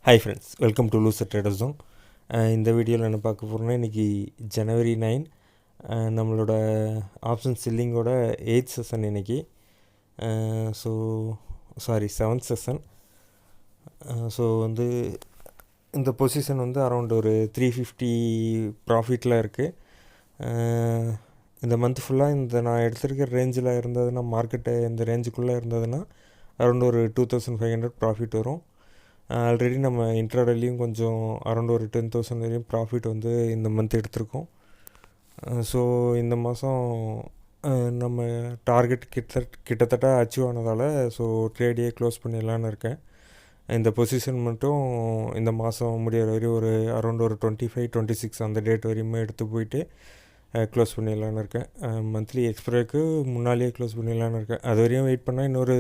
Hi friends, welcome to loser trader zone. இந்த வீடியோவில் என்ன பார்க்க போகிறோன்னா, இன்றைக்கி ஜனவரி 9 நம்மளோட ஆப்ஷன் செல்லிங்கோட 8th செஷன் இன்றைக்கி. So 7th session. ஸோ இந்த பொசிஷன் அரௌண்ட் ஒரு 350 ப்ராஃபிட்டில் இருக்குது. இந்த மந்த் ஃபுல்லாக நான் எடுத்திருக்கிற ரேஞ்சில் இருந்ததுன்னா, மார்க்கெட்டு இந்த ரேஞ்சுக்குள்ளே இருந்ததுன்னா அரௌண்ட் ஒரு 2500 ப்ராஃபிட் வரும். ஆல்ரெடி நம்ம இன்ட்ராடேலையும் கொஞ்சம் அரௌண்ட் ஒரு 10,000 வரையும் ப்ராஃபிட் இந்த மந்த் எடுத்திருக்கோம். ஸோ இந்த மாதம் நம்ம டார்கெட் கிட்டத்தட்ட அச்சீவ் ஆனதால் ஸோ ட்ரேடையே க்ளோஸ் பண்ணிடலான்னு இருக்கேன். இந்த பொசிஷன் மட்டும் இந்த மாதம் முடிகிற வரையும் ஒரு அரௌண்ட் ஒரு 25-26 அந்த டேட் வரையுமே எடுத்து போயிட்டு க்ளோஸ் பண்ணிடலான்னு இருக்கேன். மந்த்லி எக்ஸ்பிரேக்கு முன்னாலேயே க்ளோஸ் பண்ணிடலான்னு இருக்கேன். அது வரையும் வெயிட் பண்ணால் இன்னொரு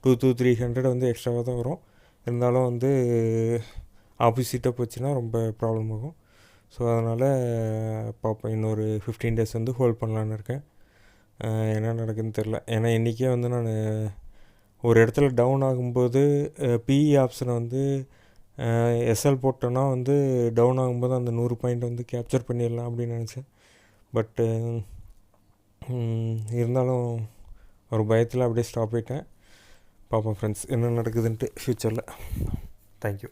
200-300 எக்ஸ்ட்ராவாக தான் வரும். இருந்தாலும் ஆப்போசிட்டாக போச்சுன்னா ரொம்ப ப்ராப்ளம் ஆகும். ஸோ அதனால் பார்ப்பேன், இன்னொரு 15 days ஹோல்ட் பண்ணலான்னு இருக்கேன். என்ன நடக்குதுன்னு தெரில. ஏன்னா இன்றைக்கே நான் ஒரு இடத்துல டவுன் ஆகும்போது பிஇ ஆப்ஷனை எஸ்எல் போட்டோன்னா டவுன் ஆகும்போது அந்த 100 பாயிண்ட் கேப்சர் பண்ணிடலாம் அப்படின்னு நினச்சேன். பட்டு இருந்தாலும் ஒரு பயத்தில் அப்படியே ஸ்டாப் ஆகிட்டேன். பார்ப்போம் ஃப்ரெண்ட்ஸ், என்ன நடக்குதுன்ட்டு ஃப்யூச்சரில். தேங்க்யூ.